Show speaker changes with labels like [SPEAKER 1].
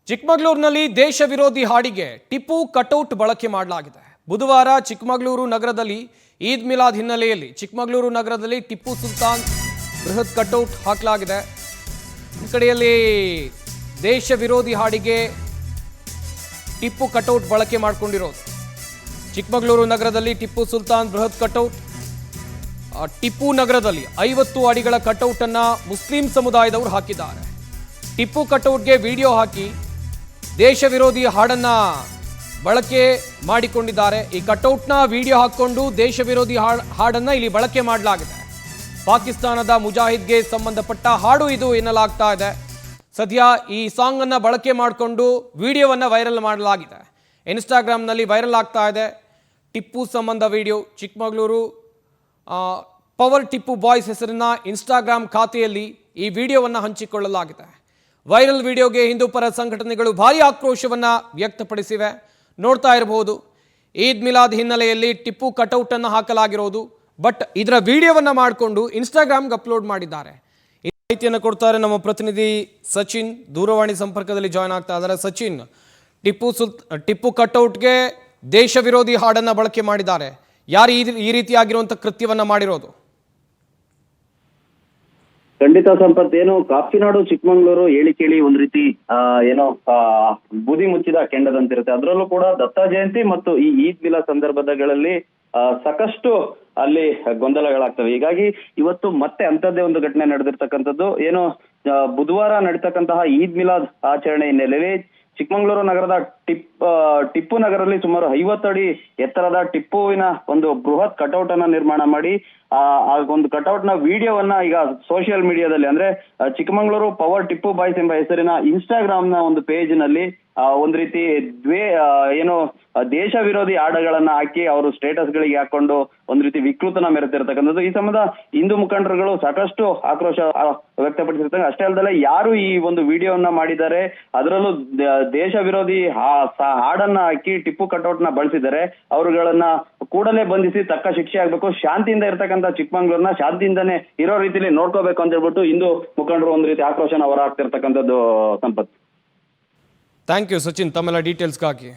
[SPEAKER 1] ಚಿಕ್ಕಮಗಳೂರಿನಲ್ಲಿ ದೇಶ ವಿರೋಧಿ ಹಾಡಿಗೆ ಟಿಪ್ಪು ಕಟೌಟ್ ಬಳಕೆ ಮಾಡಲಾಗಿದೆ. ಬುಧವಾರ ಚಿಕ್ಕಮಗಳೂರು ನಗರದಲ್ಲಿ ಈದ್ ಮಿಲಾದ್ ಹಿನ್ನೆಲೆಯಲ್ಲಿ ಚಿಕ್ಕಮಗಳೂರು ನಗರದಲ್ಲಿ ಟಿಪ್ಪು ಸುಲ್ತಾನ್ ಬೃಹತ್ ಕಟೌಟ್ ಹಾಕಲಾಗಿದೆ. ಈ ಕಡೆಯಲ್ಲಿ ದೇಶ ವಿರೋಧಿ ಹಾಡಿಗೆ ಟಿಪ್ಪು ಕಟೌಟ್ ಬಳಕೆ ಮಾಡಿಕೊಂಡಿರೋದು. ಚಿಕ್ಕಮಗಳೂರು ನಗರದಲ್ಲಿ ಟಿಪ್ಪು ಸುಲ್ತಾನ್ ಬೃಹತ್ ಕಟೌಟ್. ಟಿಪ್ಪು ನಗರದಲ್ಲಿ 50 ಅಡಿಗಳ ಕಟೌಟ್ ಅನ್ನ ಮುಸ್ಲಿಂ ಸಮುದಾಯದವರು ಹಾಕಿದ್ದಾರೆ. ಟಿಪ್ಪು ಕಟೌಟ್ಗೆ ವಿಡಿಯೋ ಹಾಕಿ ದೇಶ ವಿರೋಧಿ ಹಾಡನ್ನ ಬಳಕೆ ಮಾಡಿಕೊಂಡಿದ್ದಾರೆ. ಈ ಕಟೌಟ್ನ ವಿಡಿಯೋ ಹಾಕೊಂಡು ದೇಶ ವಿರೋಧಿ ಹಾಡನ್ನ ಇಲ್ಲಿ ಬಳಕೆ ಮಾಡಲಾಗಿದೆ. ಪಾಕಿಸ್ತಾನದ ಮುಜಾಹಿದ್ಗೆ ಸಂಬಂಧಪಟ್ಟ ಹಾಡು ಇದು ಎನ್ನಲಾಗ್ತಾ ಇದೆ. ಸದ್ಯ ಈ ಸಾಂಗ್ ಅನ್ನ ಬಳಕೆ ಮಾಡಿಕೊಂಡು ವಿಡಿಯೋವನ್ನ ವೈರಲ್ ಮಾಡಲಾಗಿದೆ. ಇನ್ಸ್ಟಾಗ್ರಾಮ್ನಲ್ಲಿ ವೈರಲ್ ಆಗ್ತಾ ಇದೆ ಟಿಪ್ಪು ಸಂಬಂಧ video. Chikkamagaluru power Tipu boys ಹೆಸರಿನ ಇನ್ಸ್ಟಾಗ್ರಾಮ್ ಖಾತೆಯಲ್ಲಿ ಈ ವಿಡಿಯೋವನ್ನು ಹಂಚಿಕೊಳ್ಳಲಾಗಿದೆ. ವೈರಲ್ ವಿಡಿಯೋಗೆ ಹಿಂದೂ ಪರ ಸಂಘಟನೆಗಳು ಭಾರೀ ಆಕ್ರೋಶವನ್ನು ವ್ಯಕ್ತಪಡಿಸಿವೆ. ನೋಡ್ತಾ ಇರಬಹುದು, ಈದ್ ಮಿಲಾದ್ ಹಿನ್ನೆಲೆಯಲ್ಲಿ ಟಿಪ್ಪು ಕಟೌಟ್ ಅನ್ನು ಹಾಕಲಾಗಿರೋದು. ಬಟ್ ಇದರ ವಿಡಿಯೋವನ್ನು ಮಾಡಿಕೊಂಡು ಇನ್ಸ್ಟಾಗ್ರಾಮ್ಗೆ ಅಪ್ಲೋಡ್ ಮಾಡಿದ್ದಾರೆ. ಈ ಮಾಹಿತಿಯನ್ನು ಕೊಡ್ತಾರೆ ನಮ್ಮ ಪ್ರತಿನಿಧಿ ಸಚಿನ್, ದೂರವಾಣಿ ಸಂಪರ್ಕದಲ್ಲಿ ಜಾಯ್ನ್ ಆಗ್ತಾ ಇದ್ದಾರೆ. ಸಚಿನ್, ಟಿಪ್ಪು ಕಟೌಟ್ಗೆ ದೇಶ ವಿರೋಧಿ ಹಾಡನ್ನು ಬಳಕೆ ಮಾಡಿದ್ದಾರೆ. ಯಾರು ಈ ರೀತಿಯಾಗಿರುವಂಥ ಕೃತ್ಯವನ್ನ ಮಾಡಿರೋದು?
[SPEAKER 2] ಖಂಡಿತ ಸಂಪತ್, ಏನು ಕಾಫಿನಾಡು ಚಿಕ್ಕಮಂಗ್ಳೂರು ಹೇಳಿ ಕೇಳಿ ಒಂದ್ ರೀತಿ ಏನೋ ಬೂದಿ ಮುಚ್ಚಿದ ಕೆಂಡದಂತಿರುತ್ತೆ. ಅದರಲ್ಲೂ ಕೂಡ ದತ್ತ ಜಯಂತಿ ಮತ್ತು ಈ ಈದ್ ಮಿಲಾದ್ ಸಂದರ್ಭಗಳಲ್ಲಿ ಸಾಕಷ್ಟು ಅಲ್ಲಿ ಗೊಂದಲಗಳಾಗ್ತವೆ. ಹೀಗಾಗಿ ಇವತ್ತು ಮತ್ತೆ ಅಂತದ್ದೇ ಒಂದು ಘಟನೆ ನಡೆದಿರ್ತಕ್ಕಂಥದ್ದು. ಏನು ಬುಧವಾರ ನಡೀತಕ್ಕಂತಹ ಈದ್ ಮಿಲಾದ್ ಆಚರಣೆ ಹಿನ್ನೆಲೆಯಲ್ಲಿ ಚಿಕ್ಕಮಂಗ್ಳೂರು ನಗರದ ಟಿಪ್ಪು ನಗರಲ್ಲಿ ಸುಮಾರು 50 ಅಡಿ ಎತ್ತರದ ಟಿಪ್ಪುವಿನ ಒಂದು ಬೃಹತ್ ಕಟೌಟ್ ಅನ್ನ ನಿರ್ಮಾಣ ಮಾಡಿ ಆ ಒಂದು ಕಟೌಟ್ ನ ವಿಡಿಯೋವನ್ನ ಈಗ ಸೋಷಿಯಲ್ ಮೀಡಿಯಾದಲ್ಲಿ, ಅಂದ್ರೆ ಚಿಕ್ಕಮಂಗ್ಳೂರು ಪವರ್ ಟಿಪ್ಪು ಬಾಯ್ಸ್ ಎಂಬ ಹೆಸರಿನ ಇನ್ಸ್ಟಾಗ್ರಾಮ್ ನ ಒಂದು ಪೇಜ್ ನಲ್ಲಿ ಒಂದ್ ರೀತಿ ಏನು ದೇಶ ವಿರೋಧಿ ಹಾಡುಗಳನ್ನ ಹಾಕಿ ಅವರು ಸ್ಟೇಟಸ್ ಗಳಿಗೆ ಹಾಕೊಂಡು ಒಂದ್ ರೀತಿ ವಿಕೃತನ ಮೆರೆತಿರ್ತಕ್ಕಂಥದ್ದು. ಈ ಸಂಬಂಧ ಹಿಂದೂ ಮುಖಂಡರುಗಳು ಸಾಕಷ್ಟು ಆಕ್ರೋಶ ವ್ಯಕ್ತಪಡಿಸಿರ್ತಾರೆ. ಅಷ್ಟೇ ಅಲ್ಲದೆ ಯಾರು ಈ ಒಂದು ವಿಡಿಯೋವನ್ನ ಮಾಡಿದ್ದಾರೆ, ಅದರಲ್ಲೂ ದೇಶ ವಿರೋಧಿ ಹಾಡನ್ನ ಹಾಕಿ ಟಿಪ್ಪು ಕಟೌಟ್ ನ ಬಳಸಿದ್ದಾರೆ, ಅವರುಗಳನ್ನ ಕೂಡಲೇ ಬಂಧಿಸಿ ತಕ್ಕ ಶಿಕ್ಷೆ ಆಗ್ಬೇಕು. ಶಾಂತಿಯಿಂದ ಇರ್ತಕ್ಕಂಥ ಚಿಕ್ಕಮಂಗ್ಳೂರ್ನ ಶಾಂತಿಯಿಂದನೇ ಇರೋ ರೀತಿಯಲ್ಲಿ ನೋಡ್ಕೋಬೇಕು ಅಂತ ಹೇಳ್ಬಿಟ್ಟು ಹಿಂದೂ ಮುಖಂಡರು ಒಂದ್ ರೀತಿ ಆಕ್ರೋಶನ ಹೊರ ಹಾಕ್ತಿರ್ತಕ್ಕಂಥದ್ದು. ಸಂಪತ್,
[SPEAKER 1] ಥ್ಯಾಂಕ್ ಯು ಸಚಿನ್, ತಮ್ಮೆಲ್ಲ ಡೀಟೇಲ್ಸ್ಗಾಗಿ.